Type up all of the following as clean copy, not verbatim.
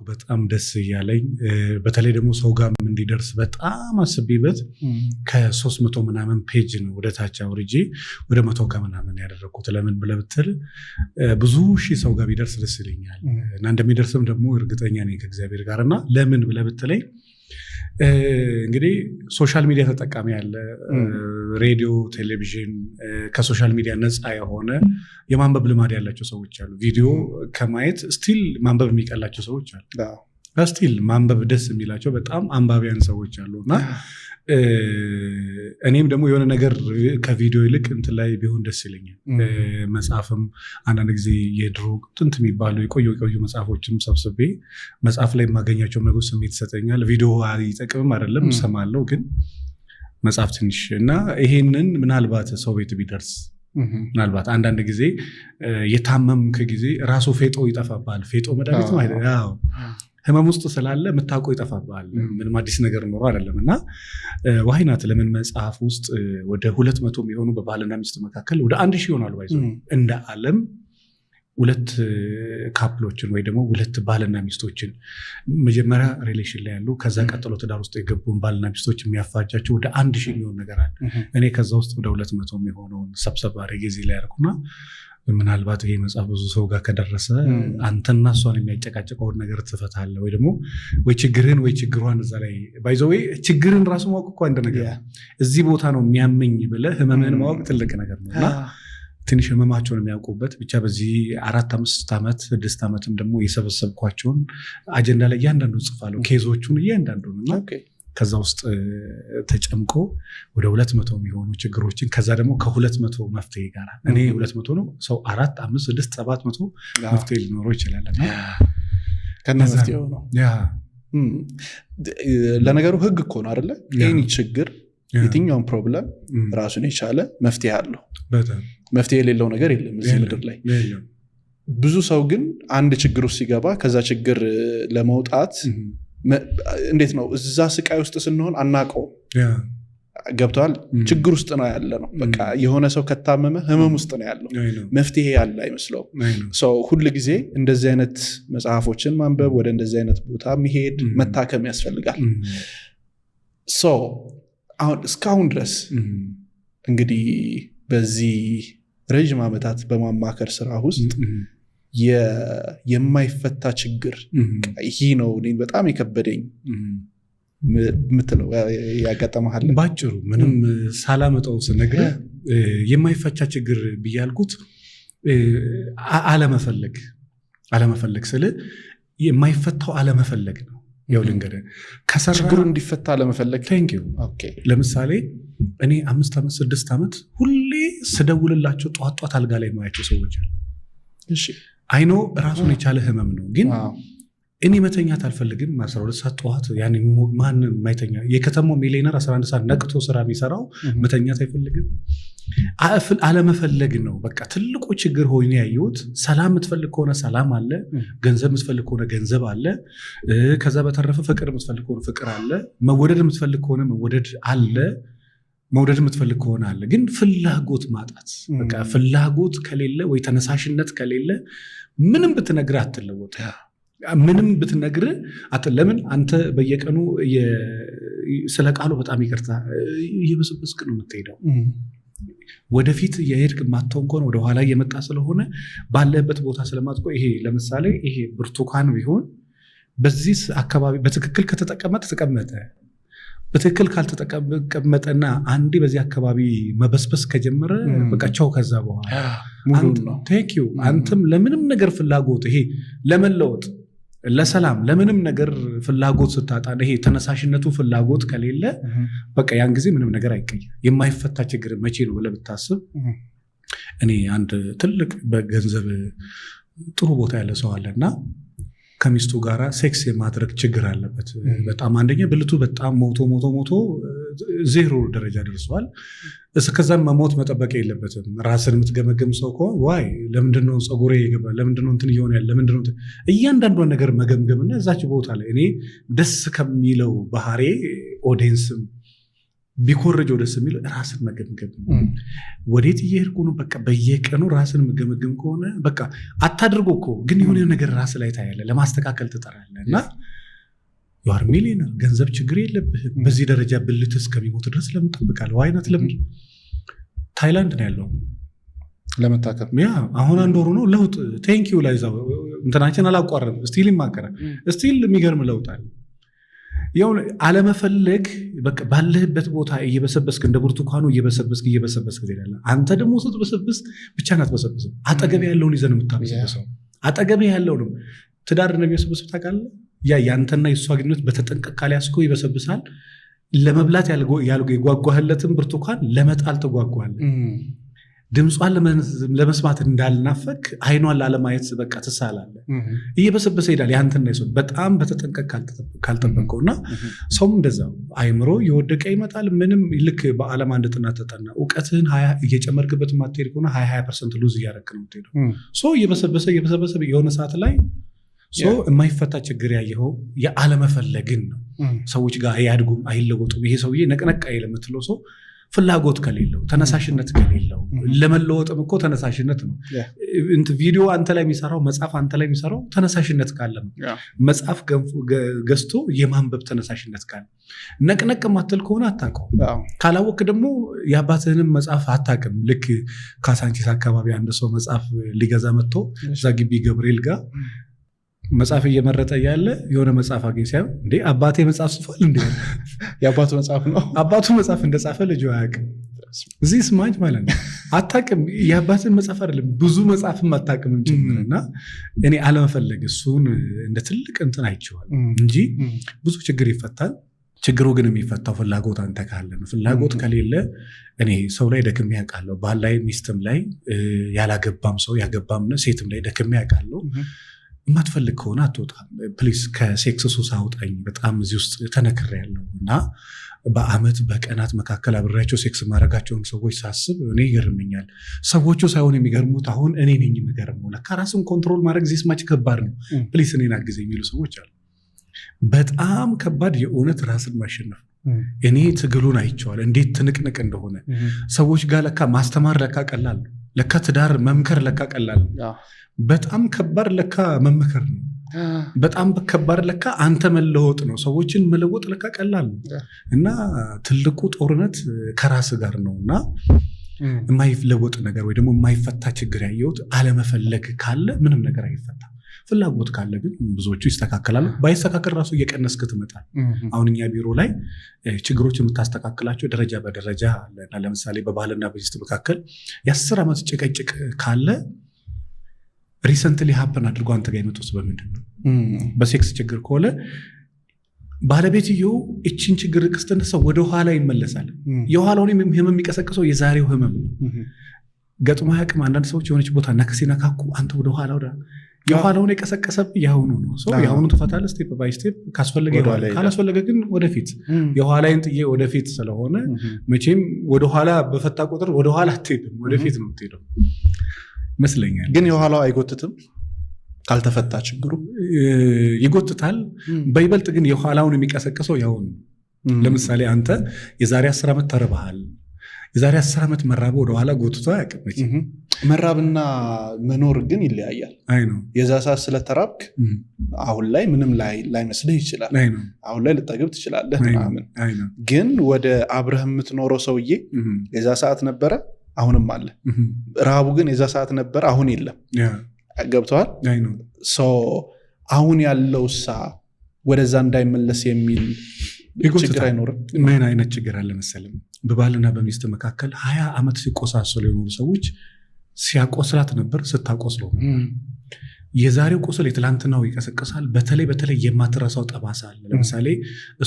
በጣም ደስ እያለኝ በተለይ ደግሞ ሰው ጋር እንዲደርስ በጣም አስቤበት ከ300 ምናምን ፔጅ ነው ወደ ታች አውርጄ ወደ 100 ከምናምን ያደረኩት። ለምን ብለህ ብትል ብዙ ሺህ ሰው ጋር ቢደርስ ደስ ይለኛል እና እንደሚደርስም ደግሞ እርግጠኛ ነኝ ከእግዚአብሔር ጋር። እና ለምን ብለህ ብትለኝ እንግዲህ ሶሻል ሚዲያ ተጠቃሚ ያለ ሬዲዮ፣ ቴሌቪዥን ከሶሻል ሚዲያ ነፃ የሆነ የማንበብ ልማድ ያላቸው ሰዎች አሉ። ቪዲዮ ከማየት ስቲል ማንበብ የሚቀላቸው ሰዎች አሉ። ስቲል ማንበብ ደስ የሚላቸው በጣም አንባቢያን ሰዎች አሉ። እና እኔም ደግሞ የሆነ ነገር ከቪዲዮ ይልቅ እንትን ላይ ቢሆን ደስ ይለኛል። መጽሐፍም አንዳንድ ጊዜ የድሮ ጥንት የሚባሉ የቆዩ መጽሐፎችም ሰብስቤ መጽሐፍ ላይ የማገኛቸው ነገሮች ስሜት ይሰጠኛል። ቪዲዮ ይጠቅምም አይደለም እሰማለሁ፣ ግን መጽሐፍ ትንሽ እና ይሄንን ምናልባት ሰው ቤት ቢደርስ ምናልባት አንዳንድ ጊዜ የታመምክ ጊዜ ራሱ ፌጦ ይጠፋባል። ፌጦ መድኃኒት ነው አይደል? ያው ህመም ውስጥ ስላለ የምታውቀው ይጠፋባል። ምንም አዲስ ነገር ኖሮ አይደለም። እና ዋይናት ለምን መጽሐፍ ውስጥ ወደ 200 የሚሆኑ በባልና ሚስት መካከል ወደ 1000 ይሆናሉ ባይዘው እንደ ዓለም 2 ካፕሎችን ወይ ደግሞ 2 ባልና ሚስቶችን መጀመሪያ ሪሌሽን ላይ ያሉ ከዛ ቀጥሎ ትዳር ውስጥ የገቡን ባልና ሚስቶች የሚያፋጃቸው ወደ 1000 የሚሆን ነገር አለ። እኔ ከዛ ውስጥ ወደ 200 የሚሆነውን ሰብሰብ አድርጌ እዚህ ላይ ያደረኩና ምናልባት ይሄ መጽሐፍ ብዙ ሰው ጋር ከደረሰ አንተና እሷን የሚያጨቃጨቀውን ነገር ትፈታለህ፣ ወይ ደግሞ ወይ ችግርህን ወይ ችግሯን እዛ ላይ ባይዘው ወይ ችግርን ራሱ ማወቅ እኮ አንድ ነገር እዚህ ቦታ ነው የሚያመኝ ብለህ ህመምህን ማወቅ ትልቅ ነገር ነው። እና ትንሽ ህመማቸውን የሚያውቁበት ብቻ በዚህ 4-5 ዓመት 6 ዓመትም ደግሞ የሰበሰብኳቸውን አጀንዳ ላይ እያንዳንዱ ጽፋለሁ፣ ኬዞቹን እያንዳንዱን እና ከዛ ውስጥ ተጨምቆ ወደ 200 የሚሆኑ ችግሮችን ከዛ ደግሞ ከ200 መፍትሄ ጋር እኔ 200 ነው ሰው 4 5 6 700 መፍትሄ ሊኖረው ይችላል። እና ከነመፍትሄው ነው ለነገሩ ህግ እኮ ነው አይደለ? ኤኒ ችግር የትኛውም ፕሮብለም ራሱን የቻለ መፍትሄ አለው። መፍትሄ የሌለው ነገር የለም እዚህ ምድር ላይ። ብዙ ሰው ግን አንድ ችግር ውስጥ ሲገባ ከዛ ችግር ለመውጣት እንዴት ነው እዛ ስቃይ ውስጥ ስንሆን አናቀው ገብቷል። ችግር ውስጥ ነው ያለ ነው። በቃ የሆነ ሰው ከታመመ ህመም ውስጥ ነው ያለው፣ መፍትሄ ያለ አይመስለው። ሰው ሁሉ ጊዜ እንደዚህ አይነት መጽሐፎችን ማንበብ፣ ወደ እንደዚህ አይነት ቦታ መሄድ፣ መታከም ያስፈልጋል። ሰው አሁን እስካሁን ድረስ እንግዲህ በዚህ ረጅም ዓመታት በማማከር ስራ ውስጥ የማይፈታ ችግር ይሄ ነው እኔን በጣም የከበደኝ ምትለው ያጋጠመሃል? ባጭሩ ምንም ሳላመጣው ስነግርህ የማይፈታ ችግር ብያልኩት አለመፈለግ ስለ የማይፈታው አለመፈለግ ነው። ያው ልንገርህ ችግሩ እንዲፈታ አለመፈለግ። ኦኬ ለምሳሌ እኔ 5 ዓመት 6 ዓመት ሁሌ ስደውልላቸው ጧት አልጋ ላይ ማያቸው ሰዎች አሉ። እሺ አይኖ ራሱን የቻለ ህመም ነው፣ ግን እኔ መተኛት አልፈልግም። 12 ሰዓት ጠዋት ያኔ ማንም ማይተኛ የከተማው ሚሊዮነር 11 ሰዓት ነቅቶ ስራ የሚሰራው መተኛት አይፈልግም። አለመፈለግ ነው በቃ ትልቁ ችግር ሆኖ ያየሁት። ሰላም የምትፈልግ ከሆነ ሰላም አለ፣ ገንዘብ የምትፈልግ ከሆነ ገንዘብ አለ፣ ከዛ በተረፈ ፍቅር የምትፈልግ ከሆነ ፍቅር አለ፣ መወደድ የምትፈልግ ከሆነ መወደድ አለ፣ መውደድ የምትፈልግ ከሆነ አለ። ግን ፍላጎት ማጣት በቃ ፍላጎት ከሌለ ወይ ተነሳሽነት ከሌለ ምንም ብትነግርህ አትለወጥ። ምንም ብትነግርህ ለምን አንተ በየቀኑ ስለ ቃሉ በጣም ይቅርታ እየበሰበስክ ነው የምትሄደው። ወደፊት የሄድክ ማተውን ከሆነ ወደ ኋላ እየመጣ ስለሆነ ባለበት ቦታ ስለማትቆይ ይሄ ለምሳሌ ይሄ ብርቱካን ቢሆን በዚህ አካባቢ በትክክል ከተጠቀመጠ ተቀመጠ፣ በትክክል ካልተቀመጠና አንዴ በዚህ አካባቢ መበስበስ ከጀመረ በቃ ቻው። ከዛ በኋላ አንተም ለምንም ነገር ፍላጎት ይሄ ለመለወጥ ለሰላም ለምንም ነገር ፍላጎት ስታጣ ይሄ ተነሳሽነቱ ፍላጎት ከሌለ በቃ ያን ጊዜ ምንም ነገር አይቀየር። የማይፈታ ችግር መቼ ነው ብለህ ብታስብ እኔ አንድ ትልቅ በገንዘብ ጥሩ ቦታ ያለ ሰው አለና ከሚስቱ ጋራ ሴክስ የማድረግ ችግር አለበት። በጣም አንደኛ ብልቱ በጣም ሞቶ ዜሮ ደረጃ ደርሷል። እስከዛም መሞት መጠበቅ የለበትም። ራስን የምትገመገም ሰው ከሆነ ዋይ ለምንድነው ፀጉሬ ይገባ ለምንድነው እንትን እየሆነ ያለ ለምንድነው እያንዳንዷን ነገር መገምገምና እዛች ቦታ ላይ እኔ ደስ ከሚለው ባህሪ ኦዲየንስም ቢኮርጀው ደስ የሚል ራስን መገምገም ወዴት እየሄድኩ ነው በቃ በየቀኑ ራስን መገምገም ከሆነ በቃ አታድርጎ እኮ ግን የሆነ ነገር ራስ ላይ ታያለህ ለማስተካከል ትጠራለህ እና ዩአር ሚሊየነር ገንዘብ ችግር የለብህም በዚህ ደረጃ ብልት እስከሚሞት ድረስ ለምን ትጠብቃለህ ዋይነት ለምን ታይላንድ ነው ያለው ለመታከም ያ አሁን አንድ ወሩ ነው ለውጥ ቴንክ ዩ ላይ ዛው እንትናችን አላቋረም ስቲል ይማከራ ስቲል የሚገርም ለውጥ አለ ያው አለመፈለግ በቃ ባለህበት ቦታ እየበሰበስክ እንደ ብርቱካኑ እየበሰበስክ ትሄዳለህ አንተ ደግሞ ስትበሰብስ ብቻ ናትበሰብስ አጠገብ ያለውን ይዘን የምታበሰብሰው አጠገብ ያለው ነው ትዳር ነው የሚበሰብሰው ታውቃለህ ያ ያንተና የሷ ግንኙነት በተጠንቀቅ ካላያስኮ ይበሰብሳል ለመብላት ያጓጓህለትን ብርቱካን ለመጣል ተጓጓለህ ድምጿን ለመስማት እንዳልናፈቅ አይኗን ላለማየት በቃ ተሳላለ እየበሰበሰ ይላል ያንተና ይሶ በጣም በተጠንቀቅ ካልተጠበቀውና ሰውም እንደዛው አይምሮ የወደቀ ይመጣል ምንም ልክ በዓለም አንድ ጥናት ተጠና ዕውቀትህን 20 እየጨመርክበት ማትሄድ ከሆነ 20% ሉዝ እያደረክ ነው የምትሄደው ሶ እየበሰበሰ የሆነ ሰዓት ላይ ሶ የማይፈታ ችግር ያየኸው የዓለመፈለግን ነው ሰዎች ጋር አያድጉም አይለወጡም ይሄ ሰውዬ ነቅነቅ አይልም የምትለው ሰው ፍላጎት ከሌለው ተነሳሽነት ከሌለው ለመለወጥም እኮ ተነሳሽነት ነው እንት ቪዲዮ አንተ ላይ የሚሰራው መጽሐፍ አንተ ላይ የሚሰራው ተነሳሽነት ካለ ነው መጽሐፍ ገዝቶ የማንበብ ተነሳሽነት ካለ ነቅነቅ ማተል ከሆነ አታውቀው ካላወቅ ደግሞ የአባትህንም መጽሐፍ አታውቅም ልክ ካሳንቺስ አካባቢ አንድ ሰው መጽሐፍ ሊገዛ መጥቶ እዛ ግቢ ገብርኤል ጋር መጽሐፍ እየመረጠ ያለ የሆነ መጽሐፍ አገኝ ሳይሆን እንዴ አባቴ መጽሐፍ ጽፏል እንዴ የአባቱ መጽሐፍ ነው አባቱ መጽሐፍ እንደጻፈ ልጅ አያውቅም እዚህ ስማጅ ማለት ነው አታውቅም የአባትን መጽሐፍ አይደለም ብዙ መጽሐፍም አታውቅም ጭምርና እኔ አለመፈለግ እሱን እንደ ትልቅ እንትን አይቼዋል እንጂ ብዙ ችግር ይፈታል ችግሩ ግን የሚፈታው ፍላጎት አንተ ካለ ነው ፍላጎት ከሌለ እኔ ሰው ላይ ደክሜ ያውቃለሁ ባል ላይ ሚስትም ላይ ያላገባም ሰው ያገባም ሴትም ላይ ደክሜ ያውቃለሁ የማትፈልግ ከሆነ አትወጣም ፕሊስ ከሴክስ ሱስ አውጣኝ በጣም እዚህ ውስጥ ተነክሬያለሁ እና በአመት በቀናት መካከል አብሬያቸው ሴክስ ማድረጋቸውን ሰዎች ሳስብ እኔ ይገርመኛል ሰዎቹ ሳይሆን የሚገርሙት አሁን እኔ ነኝ የሚገርመው ለካ ራስን ኮንትሮል ማድረግ ዚህ ስማች ከባድ ነው ፕሊስ እኔን አግዘ የሚሉ ሰዎች አሉ በጣም ከባድ የእውነት ራስን ማሸነፍ እኔ ትግሉን አይቼዋል እንዴት ትንቅንቅ እንደሆነ ሰዎች ጋር ለካ ማስተማር ለካ ቀላል ነው ለካ ትዳር መምከር ለካ ቀላል ነው በጣም ከባድ ለካ መመከር ነው በጣም ከባድ ለካ አንተ መለወጥ ነው ሰዎችን መለወጥ ለካ ቀላል ነው እና ትልቁ ጦርነት ከራስ ጋር ነውና የማይለወጥ ነገር ወይ ደግሞ የማይፈታ ችግር ያየሁት አለመፈለግ ካለ ምንም ነገር አይፈታም ፍላጎት ካለ ግን ብዙዎቹ ይስተካከላሉ ባይስተካከል ራሱ እየቀነስክ ትመጣል አሁን እኛ ቢሮ ላይ ችግሮች የምታስተካክላቸው ደረጃ በደረጃ አለና ለምሳሌ በባልና በሚስት መካከል የ10 ዓመት ጭቅጭቅ ካለ ሪሰንትሊ ሃፕን አድርጎ አንተ ጋር የመጡት በምንድን ነው በሴክስ ችግር ከሆነ ባለቤትየው እቺን ችግር ክስተነሰው ወደ ኋላ ይመለሳል የኋላውን ህመም የሚቀሰቅሰው የዛሬው ህመም ገጥሞ ያቅም አንዳንድ ሰዎች የሆነች ቦታ ነክሲነካኩ አንተ ወደ ኋላ ወደ የኋላውን የቀሰቀሰብ ያሁኑ ነው ሶ ያሁኑ ተፈታለ ስቴፕ ባይ ስቴፕ ካስፈለገ ይሆናል ካላስፈለገ ግን ወደፊት የኋላይን ጥዬ ወደፊት ስለሆነ መቼም ወደ ኋላ በፈታ ቁጥር ወደ ኋላ አትሄድም ወደፊት ነው የምትሄደው መስለኛል ግን የኋላው አይጎትትም ካልተፈታ ችግሩ ይጎትታል በይበልጥ ግን የኋላውን የሚቀሰቅሰው ያሁኑ ለምሳሌ አንተ የዛሬ 10 ዓመት ተርበሃል የዛሬ 10 ዓመት መራብ ወደ ኋላ ጎትቶ ያቀመች መራብና መኖር ግን ይለያያል አይ ነው የዛ ሰዓት ስለተራብክ አሁን ላይ ምንም ላይ መስልህ ይችላል አሁን ላይ ልጠግብ ትችላለህ ምናምን ግን ወደ አብረህ የምትኖረው ሰውዬ የዛ ሰዓት ነበረ አሁንም አለ ረሃቡ ግን የዛ ሰዓት ነበር አሁን የለም ገብቷል አሁን ያለው ወደዛ እንዳይመለስ የሚል ችግር አይኖርም ምን አይነት ችግር አለ መሰለም በባልና በሚስት መካከል 20 ዓመት ሲቆሳሰሉ የኖሩ ሰዎች ሲያቆስላት ነበር ስታቆስለው የዛሬው ቁስል የትላንትናው ይቀሰቅሳል በተለይ የማትረሳው ጠባሳ አለ ለምሳሌ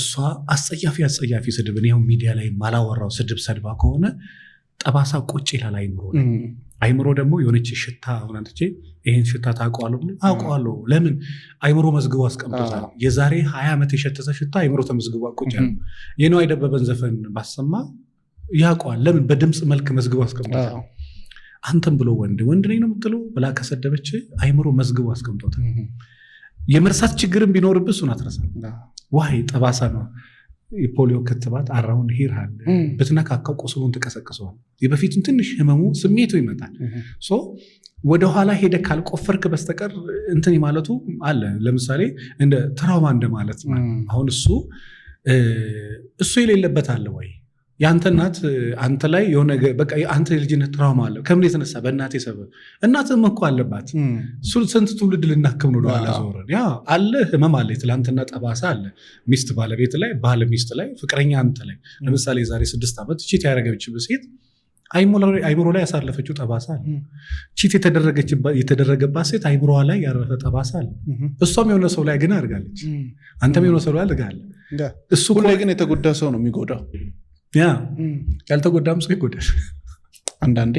እሷ አስጸያፊ ስድብ ነው ሚዲያ ላይ ማላወራው ስድብ ሰድባ ከሆነ ጠባሳ ቁጭ ይላል አይምሮ ደግሞ የሆነች ሽታ አሁንንተቼ ይሄን ሽታ ታውቀዋለሁ አውቀዋለሁ ለምን አይምሮ መዝግቦ አስቀምጦታል የዛሬ 20 ዓመት የሸተተ ሽታ አይምሮ ተመዝግቦ ቁጭ ያለው የነው አይደበበን ዘፈን ባሰማ ያውቀዋል ለምን በድምጽ መልክ መዝግቦ አስቀምጦታል አንተም ብሎ ወንድ ነኝ ነው የምትለው ብላ ከሰደበች አይምሮ መዝግቦ አስቀምጦታል የመርሳት ችግርም ቢኖርብህ እሱን አትረሳም ዋይ ጠባሳ ነው የፖሊዮ ክትባት አራውንድ ሂር አለ በትነካካው ቁስሉን ትቀሰቅሰዋል። የበፊቱን ትንሽ ህመሙ ስሜቱ ይመጣል። ወደኋላ ሄደ ካልቆፈርክ በስተቀር እንትን ማለቱ አለ። ለምሳሌ እንደ ትራውማ እንደማለት ነው። አሁን እሱ የሌለበት አለ ወይ? የአንተ እናት አንተ ላይ የሆነ በቃ አንተ የልጅነት ትራውማ አለ። ከምን የተነሳ? በእናቴ ሰበብ። እናትም እኮ አለባት። ስንት ትውልድ ልናክም ነው ለኋላ ዞረን። ያ አለ ህመም አለ። የትላንትና ጠባሳ አለ። ሚስት ባለቤት ላይ፣ ባለ ሚስት ላይ፣ ፍቅረኛ አንተ ላይ። ለምሳሌ ዛሬ 6 ዓመት ቺት ያደረገችበት ሴት አይምሮ ላይ ያሳለፈችው ጠባሳ አለ። ቺት የተደረገባት ሴት አይምሮዋ ላይ ያረፈ ጠባሳ አለ። እሷም የሆነ ሰው ላይ ግን አድርጋለች። አንተም የሆነ ሰው ላይ አድርጋለህ። እሱ ላይ ግን የተጎዳ ሰው ነው የሚጎዳው። ያልተጎዳም ሰው ይጎዳል አንዳንዴ።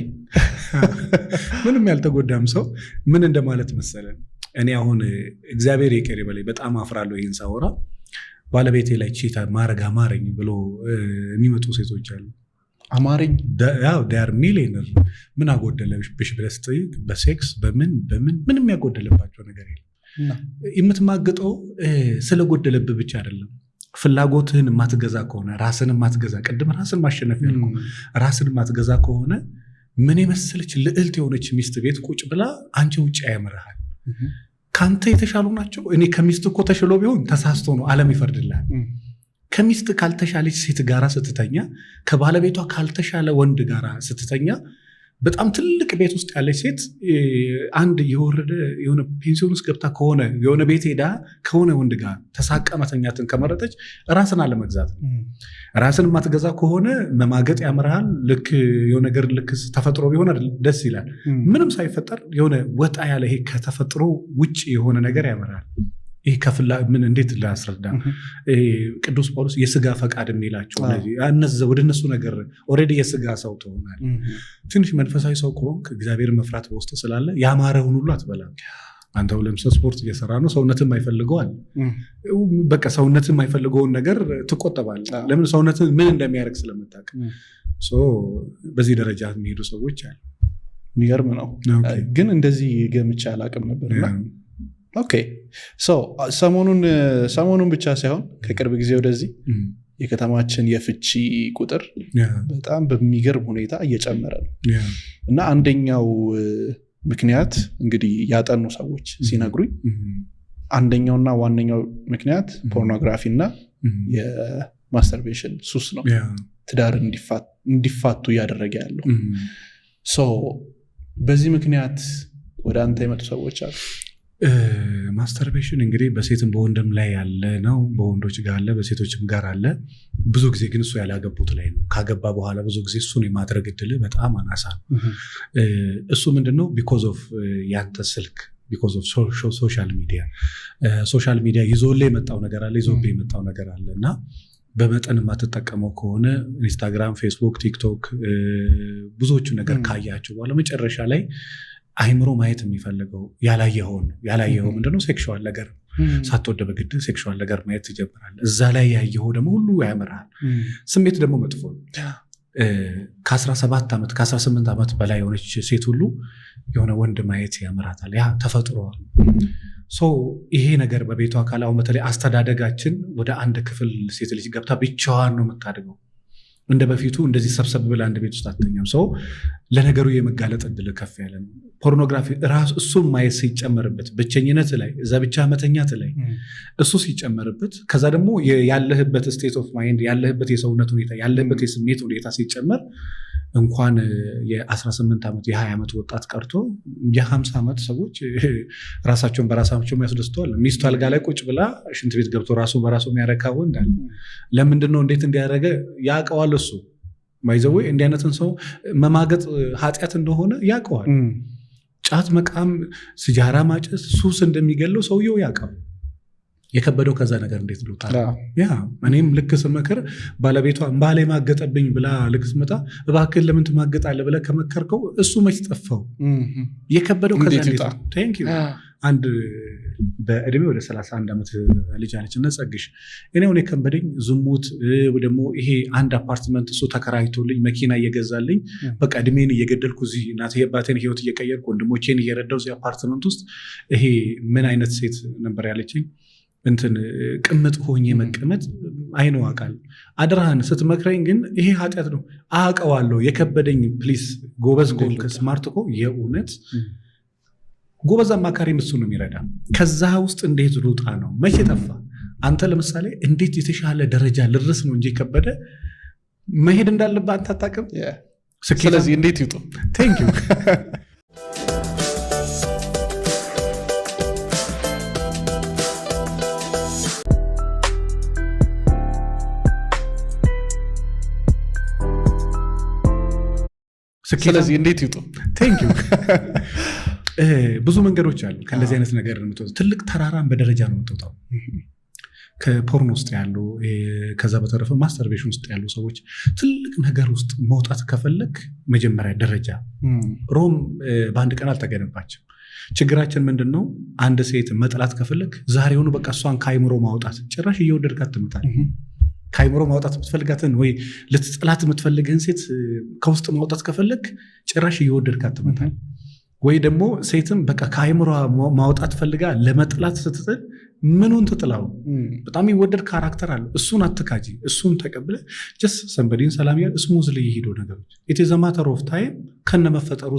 ምንም ያልተጎዳም ሰው ምን እንደማለት መሰለን። እኔ አሁን እግዚአብሔር ይቅር ይበለኝ በጣም አፍራለሁ ይህን ሳወራ። ባለቤቴ ላይ ቺታ ማረግ አማረኝ ብሎ የሚመጡ ሴቶች አሉ። አማረኝ ዳር ሚሊዮነር ምን አጎደለብሽ ብለህ ስትጠይቅ በሴክስ ምንም ያጎደለባቸው ነገር የለም። የምትማግጠው ስለጎደለብህ ብቻ አይደለም። ፍላጎትህን የማትገዛ ከሆነ ራስን የማትገዛ ቅድም ራስን ማሸነፍ ያልኩ ራስን የማትገዛ ከሆነ ምን የመሰለች ልዕልት የሆነች ሚስት ቤት ቁጭ ብላ አንቺ ውጭ ያምርሃል። ከአንተ የተሻሉ ናቸው። እኔ ከሚስት እኮ ተሽሎ ቢሆን ተሳስቶ ነው ዓለም ይፈርድልሃል። ከሚስት ካልተሻለች ሴት ጋራ ስትተኛ፣ ከባለቤቷ ካልተሻለ ወንድ ጋራ ስትተኛ፣ በጣም ትልቅ ቤት ውስጥ ያለች ሴት አንድ የወረደ የሆነ ፔንሲዮን ውስጥ ገብታ ከሆነ የሆነ ቤት ሄዳ ከሆነ ወንድ ጋር ተሳቃ መተኛትን ከመረጠች ራስን አለመግዛት ነው። ራስን የማትገዛ ከሆነ መማገጥ ያምርሃል። ልክ የሆነ ነገር ልክ ተፈጥሮ ቢሆን ደስ ይላል። ምንም ሳይፈጠር የሆነ ወጣ ያለ ይሄ ከተፈጥሮ ውጭ የሆነ ነገር ያምርሃል። ይህ ከፍላ ምን እንዴት ላስረዳ? ቅዱስ ጳውሎስ የስጋ ፈቃድ የሚላቸው ወደ እነሱ ነገር ኦልሬዲ የስጋ ሰው ትሆናል። ትንሽ መንፈሳዊ ሰው ከሆንክ እግዚአብሔር መፍራት በውስጥ ስላለ ያማረውን ሁሉ አትበላም። አንተ ለምሳሌ ስፖርት እየሰራ ነው፣ ሰውነትም አይፈልገዋል። በቃ ሰውነትም የማይፈልገውን ነገር ትቆጠባል። ለምን? ሰውነት ምን እንደሚያደርግ ስለምታውቅ። በዚህ ደረጃ የሚሄዱ ሰዎች አሉ። የሚገርም ነው። ግን እንደዚህ ገምቼ አላውቅም ነበርና ኦኬ ሰሞኑን ብቻ ሳይሆን ከቅርብ ጊዜ ወደዚህ የከተማችን የፍቺ ቁጥር በጣም በሚገርም ሁኔታ እየጨመረ ነው እና አንደኛው ምክንያት እንግዲህ ያጠኑ ሰዎች ሲነግሩኝ አንደኛውና ዋነኛው ምክንያት ፖርኖግራፊ እና የማስተርቤሽን ሱስ ነው ትዳር እንዲፋቱ እያደረገ ያለው። በዚህ ምክንያት ወደ አንተ የመጡ ሰዎች አሉ? ማስተርቤሽን እንግዲህ በሴትም በወንድም ላይ ያለ ነው። በወንዶች ጋር አለ፣ በሴቶችም ጋር አለ። ብዙ ጊዜ ግን እሱ ያላገቡት ላይ ነው። ካገባ በኋላ ብዙ ጊዜ እሱን የማድረግ እድል በጣም አናሳ ነው። እሱ ምንድነው? ቢኮዝ ኦፍ ያንተ ስልክ፣ ቢኮዝ ኦፍ ሶሻል ሚዲያ ይዞልህ የመጣው ነገር አለ፣ ይዞብህ የመጣው ነገር አለ እና በመጠን የማትጠቀመው ከሆነ ኢንስታግራም፣ ፌስቡክ፣ ቲክቶክ ብዙዎቹ ነገር ካያቸው በኋላ መጨረሻ ላይ አይምሮ ማየት የሚፈልገው ያላየኸው ምንድነው? ሴክሹዋል ነገር ሳትወደ በግድ ሴክሹዋል ነገር ማየት ትጀምራለህ። እዛ ላይ ያየኸው ደግሞ ሁሉ ያምርሃል። ስሜት ደግሞ መጥፎ ነው። ከ17 ዓመት ከ18 ዓመት በላይ የሆነች ሴት ሁሉ የሆነ ወንድ ማየት ያምራታል። ያ ተፈጥሯል። ይሄ ነገር በቤቷ አካል አሁን በተለይ አስተዳደጋችን ወደ አንድ ክፍል ሴት ልጅ ገብታ ብቻዋን ነው የምታድገው። እንደ በፊቱ እንደዚህ ሰብሰብ ብላ አንድ ቤት ውስጥ አትተኛም። ለነገሩ የመጋለጥ እድል ከፍ ያለ ነው። ፖርኖግራፊ ራሱ እሱም ማየት ሲጨመርበት ብቸኝነት ላይ እዛ ብቻ መተኛት ላይ እሱ ሲጨመርበት ከዛ ደግሞ ያለህበት ስቴት ኦፍ ማይንድ ያለህበት የሰውነት ሁኔታ ያለህበት የስሜት ሁኔታ ሲጨመር እንኳን የ18 ዓመት የ20 ዓመት ወጣት ቀርቶ የ50 ዓመት ሰዎች ራሳቸውን በራሳቸው የሚያስደስተዋል። ሚስቱ አልጋ ላይ ቁጭ ብላ ሽንት ቤት ገብቶ ራሱ በራሱ የሚያረካ ወንድ አለ። ለምንድነው እንዴት እንዲያደረገ ያውቀዋል። እሱ ማይዘዌ እንዲህ አይነትን ሰው መማገጥ ኃጢአት እንደሆነ ያውቀዋል። ጫት መቃም፣ ሲጃራ ማጨስ ሱስ እንደሚገለው ሰውየው ያውቃል። የከበደው ከዛ ነገር እንዴት ልውጣ? እኔም ልክ ስመክር ባለቤቷ ባሌ ማገጠብኝ ብላ ልክ ስመጣ እባክህን ለምን ትማገጣለህ ብለህ ከመከርከው እሱ መች ጠፋው? የከበደው ከዛ አንድ በእድሜ ወደ 31 ዓመት ልጅ አለች እና ጸግሽ እኔ አሁን የከበደኝ ዝሙት ደግሞ ይሄ አንድ አፓርትመንት እሱ ተከራይቶልኝ መኪና እየገዛልኝ በቃ እድሜን እየገደልኩ እዚህ እናቴ አባቴን ህይወት እየቀየርኩ ወንድሞቼን እየረዳው እዚህ አፓርትመንት ውስጥ ይሄ ምን አይነት ሴት ነበር ያለችኝ? እንትን ቅምጥ ሆኜ መቀመጥ አይነው አቃል አድራህን ስትመክረኝ ግን ይሄ ኃጢአት ነው አውቀዋለሁ የከበደኝ ፕሊስ ጎበዝ ኮንክ ስማርት ኮ የእውነት ጎበዝ አማካሪ እሱ ነው የሚረዳ ከዛ ውስጥ እንዴት ልውጣ ነው መቼ ጠፋ አንተ ለምሳሌ እንዴት የተሻለ ደረጃ ልድረስ ነው እንጂ ከበደ መሄድ እንዳለበት አንተ አታውቅም ስለዚህ እንዴት ይውጡ ቴንክ ዩ ስለዚህ እንዴት ይውጡ ቴንክ ዩ ብዙ መንገዶች አሉ ከእንደዚህ አይነት ነገር የምትወጣው ትልቅ ተራራን በደረጃ ነው የምትወጣው ከፖርን ውስጥ ያሉ ከዛ በተረፈ ማስተርቤሽን ውስጥ ያሉ ሰዎች ትልቅ ነገር ውስጥ መውጣት ከፈለክ መጀመሪያ ደረጃ ሮም በአንድ ቀን አልተገነባችም ችግራችን ምንድነው አንድ ሴት መጥላት ከፈለክ ዛሬውኑ በቃ እሷን ከአይምሮ ማውጣት ጭራሽ እየወደድካት ትመጣለህ ከአይምሮ ማውጣት የምትፈልጋትን ወይ ልትጥላት የምትፈልግህን ሴት ከውስጥ ማውጣት ከፈለክ ጭራሽ እየወደድካት ትመጣለህ ወይ ደግሞ ሴትም በቃ ከአይምሮ ማውጣት ፈልጋ ለመጥላት ስትጥል ምኑን ትጥላው በጣም ይወደድ ካራክተር አለ እሱን አትካጂ እሱን ተቀብለ just somebodyን ሰላም ያል smoothly ይሄዱ ነገሮች it is a matter of time ከነመፈጠሩ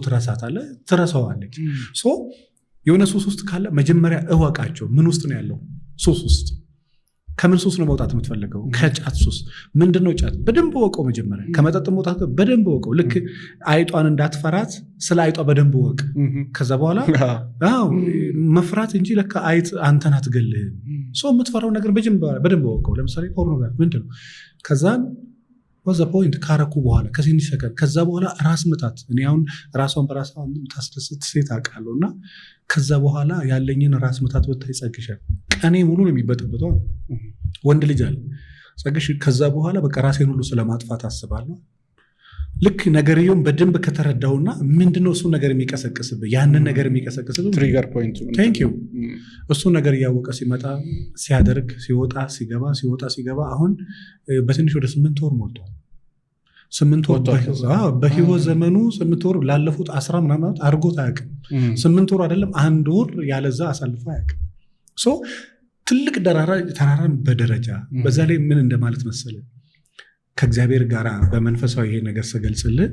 ትረሳዋለች ሶ የሆነ ሱስ ውስጥ ካለ መጀመሪያ እወቃቸው ምን ውስጥ ነው ያለው ሱስ ውስጥ ከምን ሱስ ነው መውጣት የምትፈልገው ከጫት ሱስ ምንድነው ጫት በደንብ ወቀው መጀመሪያ ከመጠጥ መውጣት በደንብ ወቀው ልክ አይጧን እንዳትፈራት ስለ አይጧ በደንብ ወቅ ከዛ በኋላ መፍራት እንጂ ለካ አይጥ አንተን አትገልህም ሶ የምትፈራው ነገር በደንብ ወቀው ለምሳሌ ፖርኖግራፊ ምንድነው ከዛን ወዘ ፖይንት ካረኩ በኋላ ከሲኒ ሰከር ከዛ በኋላ ራስ ምታት እኔ አሁን ራሷን በራሷ ታስደስት ሴት አውቃለሁና ከዛ በኋላ ያለኝን ራስ ምታት ወጣይ ጸግሻል ቀኔ ሙሉ ነው የሚበጠበጠው ወንድ ልጅ አለ ጸግሽ ከዛ በኋላ በቃ ራሴን ሁሉ ስለማጥፋት አስባለሁ ልክ ነገርየውን በደንብ ከተረዳውና ምንድነው እሱ ነገር የሚቀሰቅስብህ ያንን ነገር የሚቀሰቅስብህ ትሪገር ፖይንቱ ቴንክ ዩ እሱ ነገር ያወቀ ሲመጣ ሲያደርግ ሲወጣ ሲገባ አሁን በትንሽ ወደ 8 ወር ሞልቷል 8 ወር በህይወት ዘመኑ 8 ወር ላለፉት 10 ምናምን አርጎት አያውቅም 8 ወር አይደለም 1 ወር ያለዛ አሳልፎ አያውቅም ሶ ትልቅ ተራራን በደረጃ በዛ ላይ ምን እንደማለት መሰለ ከእግዚአብሔር ጋር በመንፈሳዊ ይሄ ነገር ስገልጽልህ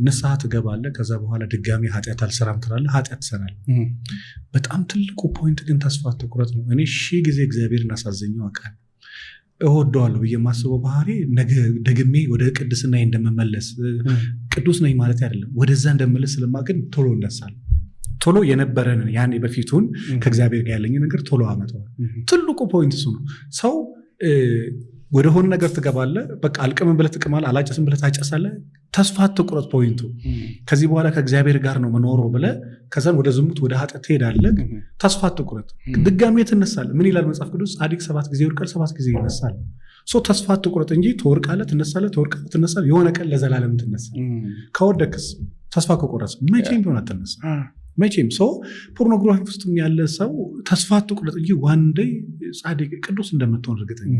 ንስሐ ትገባለህ ከዛ በኋላ ድጋሚ ኃጢአት አልሰራም ትላለህ ኃጢአት ትሰራለህ በጣም ትልቁ ፖይንት ግን ተስፋ ትኩረት ነው እኔ ሺህ ጊዜ እግዚአብሔርን አሳዘኘው አውቃለሁ እወደዋለሁ ብዬ የማስበው ባህሪ ደግሜ ወደ ቅድስና እንደመመለስ ቅዱስ ነኝ ማለት አይደለም ወደዛ እንደመለስ ስለማገኝ ቶሎ እንደሳል ቶሎ የነበረን ያኔ በፊቱን ከእግዚአብሔር ጋር ያለኝ ነገር ቶሎ አመጣው ትልቁ ፖይንት እሱ ነው ሰው ወደ ሆነ ነገር ትገባለህ በቃ አልቀም ብለህ ትቀማለህ አላጨስም ብለህ ታጨሳለህ ተስፋ ትቁረጥ ፖይንቱ ከዚህ በኋላ ከእግዚአብሔር ጋር ነው መኖር ብለህ ከዛን ወደ ዝሙት ወደ ኃጢአት ትሄዳለህ ተስፋ ትቁረጥ ድጋሜ ትነሳለህ ምን ይላል መጽሐፍ ቅዱስ ጻድቅ 7 ጊዜ ይወድቃል 7 ጊዜ ይነሳል ሶ ተስፋ ትቁረጥ እንጂ ትወርቃለህ ትነሳለህ የሆነ ቀን ለዘላለም ትነሳለህ ከወደቅስ ተስፋ ከቆረጥ መቼም ቢሆን አትነሳ መቼም ሰው ፖርኖግራፊ ውስጥ ያለ ሰው ተስፋ ትቁረጥ እንጂ ዋንዴ ጻድቅ ቅዱስ እንደምትሆን እርግጠኛ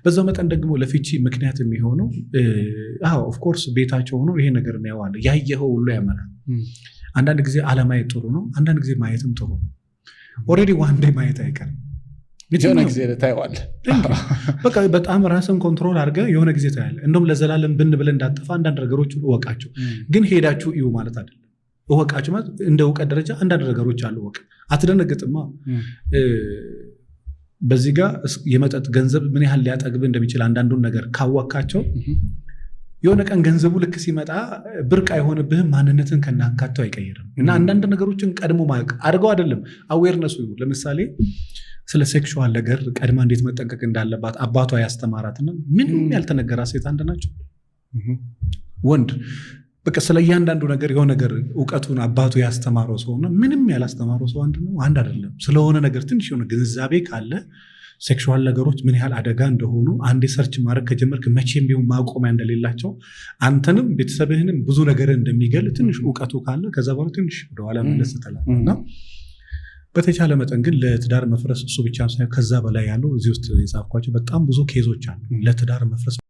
በዛው መጠን ደግሞ ለፍቺ ምክንያት የሚሆነው ኦፍ ኮርስ ቤታቸው ሆኖ ይሄ ነገር ነው ያዋለ ያየኸው ሁሉ ያመናል አንዳንድ ጊዜ አለማየት ጥሩ ነው አንዳንድ ጊዜ ማየትም ጥሩ ነው ኦሬዲ ዋንዴ ማየት አይቀርም የሆነ ጊዜ ታይዋለህ በቃ በጣም ራስን ኮንትሮል አድርገህ የሆነ ጊዜ ታያለህ እንደውም ለዘላለም ብን ብለህ እንዳጠፋ አንዳንድ ነገሮች እወቃቸው ግን ሄዳችሁ እዩ ማለት አይደለም እወቃችሁ ማለት እንደ እውቀት ደረጃ አንዳንድ ነገሮች አሉ ወቅ አትደነግጥማ በዚህ ጋር የመጠጥ ገንዘብ ምን ያህል ሊያጠግብ እንደሚችል አንዳንዱን ነገር ካወቃቸው የሆነ ቀን ገንዘቡ ልክ ሲመጣ ብርቅ አይሆንብህም ማንነትን ከናካተው አይቀየርም እና አንዳንድ ነገሮችን ቀድሞ ማወቅ አድርገው አይደለም አዌርነሱ ለምሳሌ ስለ ሴክሹዋል ነገር ቀድማ እንዴት መጠንቀቅ እንዳለባት አባቷ ያስተማራትና ምንም ያልተነገራ ሴት አንድ ናቸው ወንድ በቃ ስለ እያንዳንዱ ነገር የሆነ ነገር ዕውቀቱን አባቱ ያስተማረው ሰውና ምንም ያላስተማረው ሰው አንድ ነው አንድ አይደለም ስለሆነ ነገር ትንሽ የሆነ ግንዛቤ ካለ ሴክሹዋል ነገሮች ምን ያህል አደጋ እንደሆኑ አንዴ ሰርች ማድረግ ከጀመርክ መቼም ቢሆን ማቆሚያ እንደሌላቸው አንተንም ቤተሰብህንም ብዙ ነገር እንደሚገል ትንሽ ዕውቀቱ ካለ ከዛ በኋላ ትንሽ ወደኋላ መለስ ትላለህና በተቻለ መጠን ግን ለትዳር መፍረስ እሱ ብቻ ሳይሆን ከዛ በላይ ያለው እዚህ ውስጥ የጻፍኳቸው በጣም ብዙ ኬዞች አሉ ለትዳር መፍረስ